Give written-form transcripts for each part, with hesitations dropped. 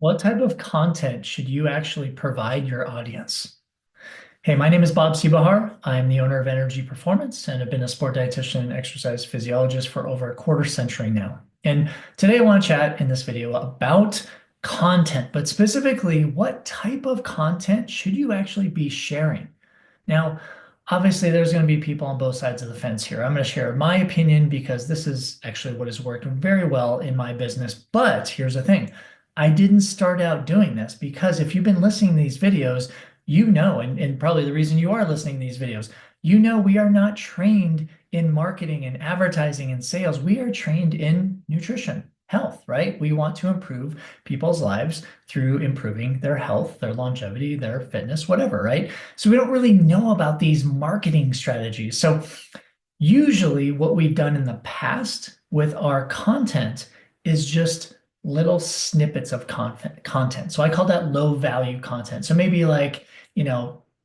What type of content should you actually provide your audience? Hey, my name is Bob Seebohar. I'm the owner of Energy Performance and have been a sport dietitian and exercise physiologist for over a quarter century now. And today I want to chat in this video about content, but specifically, what type of content should you actually be sharing? Now, obviously, there's going to be people on both sides of the fence here. I'm going to share my opinion because this is actually what has worked very well in my business. But here's the thing. I didn't start out doing this because if you've been listening to these videos, you know, and probably the reason you are listening to these videos, you know, we are not trained in marketing and advertising and sales. We are trained in nutrition, health, right? We want to improve people's lives through improving their health, their longevity, their fitness, whatever, right? So we don't really know about these marketing strategies. So usually what we've done in the past with our content is just little snippets of content. So I call that low value content. So maybe like,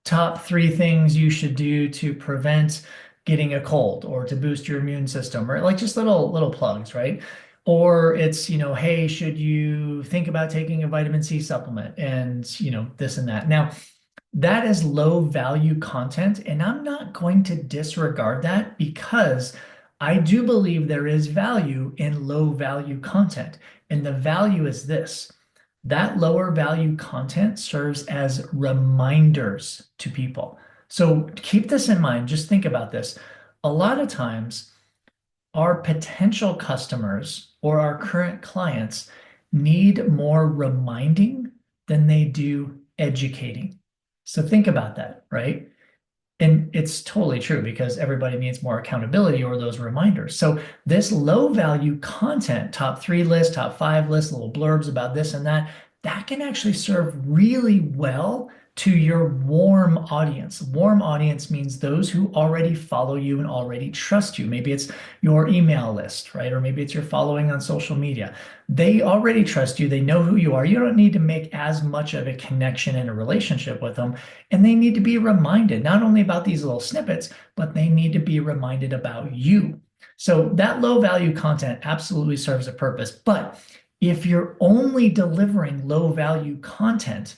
top three things you should do to prevent getting a cold or to boost your immune system, or like just little plugs, right? Or it's, hey, should you think about taking a vitamin C supplement and, this and that. Now, that is low value content, and I'm not going to disregard that because I do believe there is value in low value content. And the value is this: that lower value content serves as reminders to people. So keep this in mind. Just think about this. A lot of times, our potential customers or our current clients need more reminding than they do educating. So think about that, right? And it's totally true because everybody needs more accountability or those reminders. So this low value content, top three list, top five list, little blurbs about this and that, that can actually serve really well to your warm audience. Warm audience means those who already follow you and already trust you. Maybe it's your email list, right? Or maybe it's your following on social media. They already trust you. They know who you are. You don't need to make as much of a connection and a relationship with them. And they need to be reminded not only about these little snippets, but they need to be reminded about you. So that low value content absolutely serves a purpose. But if you're only delivering low value content,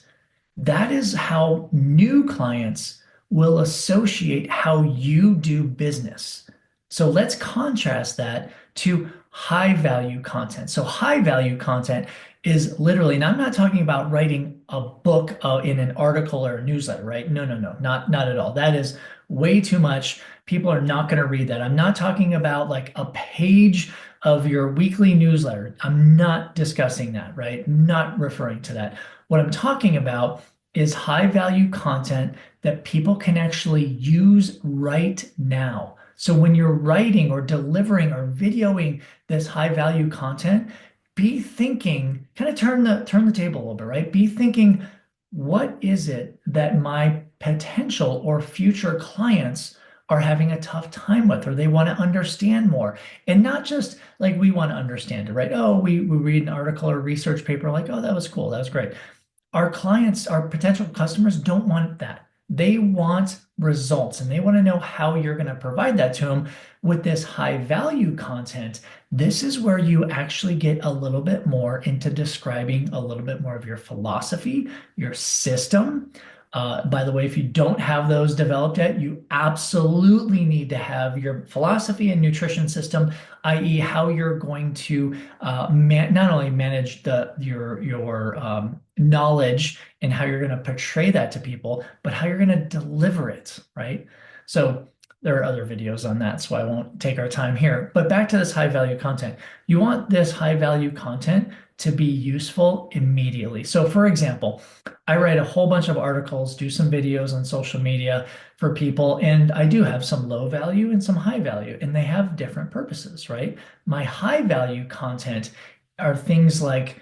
that is how new clients will associate how you do business. So let's contrast that to high value content. So high value content is literally, and I'm not talking about writing a book in an article or a newsletter, right? No, no, no, not at all. That is way too much. People are not going to read that. I'm not talking about like a page of your weekly newsletter. I'm not discussing that, right? Not referring to that. What I'm talking about is high value content that people can actually use right now. So when you're writing or delivering or videoing this high value content, be thinking, kind of turn the table a little bit, right? Be thinking, what is it that my potential or future clients are having a tough time with, or they want to understand more? And not just like we want to understand it, right? Oh, we read an article or research paper, like, oh, that was cool, that was great. Our clients, our potential customers don't want that. They want results and they want to know how you're going to provide that to them with this high value content. This is where you actually get a little bit more into describing a little bit more of your philosophy, your system. By the way, if you don't have those developed yet, you absolutely need to have your philosophy and nutrition system, i.e., how you're going to not only manage your knowledge and how you're going to portray that to people, but how you're going to deliver it, right? So there are other videos on that, so I won't take our time here. But back to this high value content. You want this high value content to be useful immediately. So for example, I write a whole bunch of articles, do some videos on social media for people, and I do have some low value and some high value, and they have different purposes, right? My high value content are things like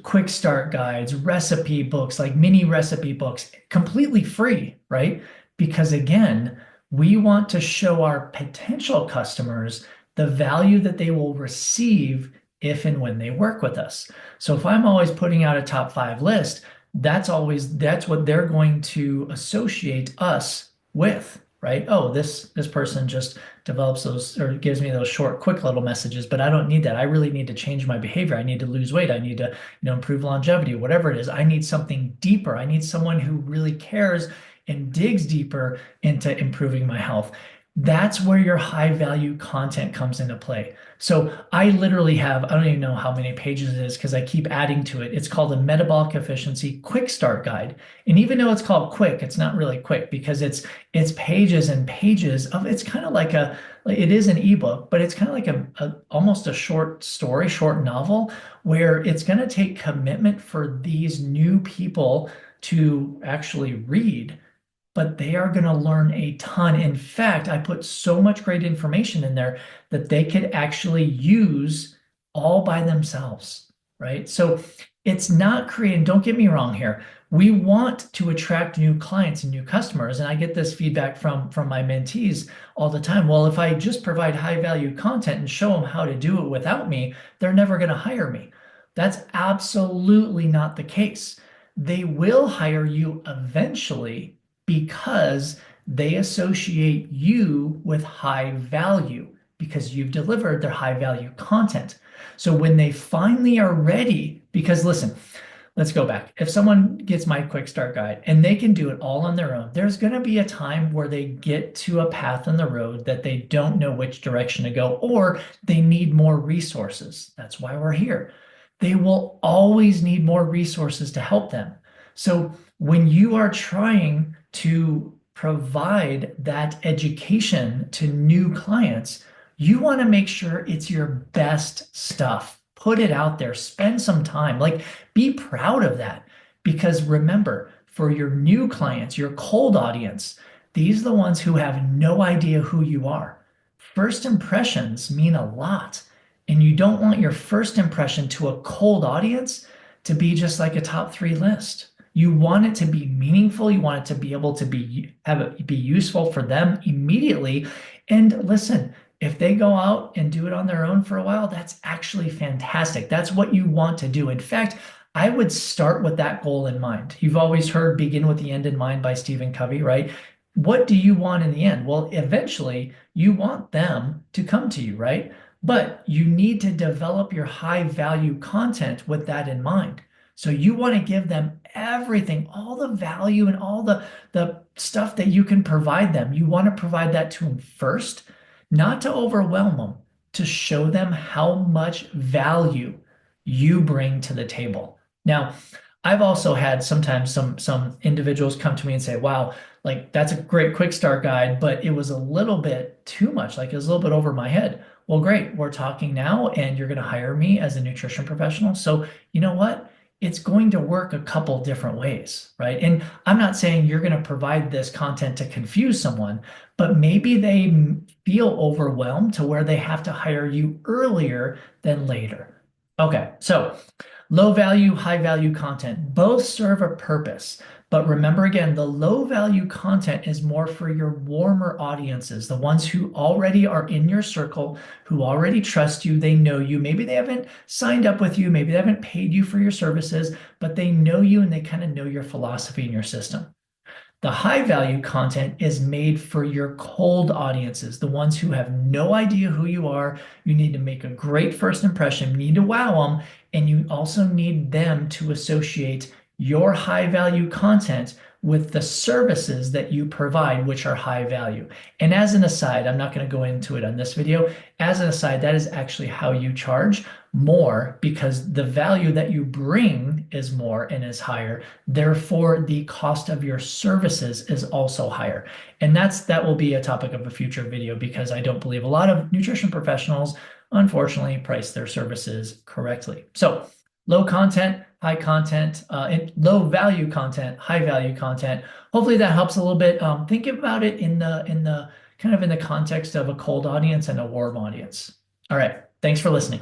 quick start guides, recipe books, like mini recipe books, completely free, right? Because again, we want to show our potential customers the value that they will receive if and when they work with us. So if I'm always putting out a top five list, that's what they're going to associate us with, right? Oh, this person just develops those or gives me those short, quick little messages, but I don't need that. I really need to change my behavior. I need to lose weight. I need to, improve longevity, whatever it is. I need something deeper. I need someone who really cares and digs deeper into improving my health. That's where your high value content comes into play. So I literally have, I don't even know how many pages it is because I keep adding to it. It's called a Metabolic Efficiency Quick Start Guide. And even though it's called quick, it's not really quick because it's pages and pages of it's kind of like it is an ebook, but it's kind of like a almost a short story, short novel where it's going to take commitment for these new people to actually read, but they are going to learn a ton. In fact, I put so much great information in there that they could actually use all by themselves, right? So it's not creating, don't get me wrong here. We want to attract new clients and new customers. And I get this feedback from my mentees all the time. Well, if I just provide high value content and show them how to do it without me, they're never going to hire me. That's absolutely not the case. They will hire you eventually because they associate you with high value because you've delivered their high value content. So when they finally are ready, because listen, let's go back. If someone gets my quick start guide and they can do it all on their own, there's going to be a time where they get to a path in the road that they don't know which direction to go, or they need more resources. That's why we're here. They will always need more resources to help them. So when you are trying to provide that education to new clients, you want to make sure it's your best stuff. Put it out there, spend some time, like be proud of that. Because remember, for your new clients, your cold audience, these are the ones who have no idea who you are. First impressions mean a lot. And you don't want your first impression to a cold audience to be just like a top three list. You want it to be meaningful. You want it to be able to be useful for them immediately. And listen, if they go out and do it on their own for a while, that's actually fantastic. That's what you want to do. In fact, I would start with that goal in mind. You've always heard begin with the end in mind by Stephen Covey, right? What do you want in the end? Well, eventually you want them to come to you, right? But you need to develop your high value content with that in mind. So you want to give them everything, all the value and all the stuff that you can provide them. You want to provide that to them first, not to overwhelm them, to show them how much value you bring to the table. Now, I've also had sometimes some individuals come to me and say, "Wow, like that's a great quick start guide, but it was a little bit too much. Like it was a little bit over my head." Well, great. We're talking now and you're going to hire me as a nutrition professional. So, you know what? It's going to work a couple different ways, right? And I'm not saying you're going to provide this content to confuse someone, but maybe they feel overwhelmed to where they have to hire you earlier than later. Okay, so low value, high value content both serve a purpose. But remember again, the low value content is more for your warmer audiences, the ones who already are in your circle, who already trust you, they know you. Maybe they haven't signed up with you, maybe they haven't paid you for your services, but they know you and they kind of know your philosophy and your system. The high value content is made for your cold audiences, the ones who have no idea who you are. You need to make a great first impression, you need to wow them, and you also need them to associate your high value content with the services that you provide, which are high value. And as an aside, I'm not going to go into it on this video. As an aside, that is actually how you charge more because the value that you bring is more and is higher. Therefore, the cost of your services is also higher. And that will be a topic of a future video because I don't believe a lot of nutrition professionals, unfortunately, price their services correctly. So low content, high content, and low value content, high value content. Hopefully that helps a little bit. Think about it in the kind of in the context of a cold audience and a warm audience. All right. Thanks for listening.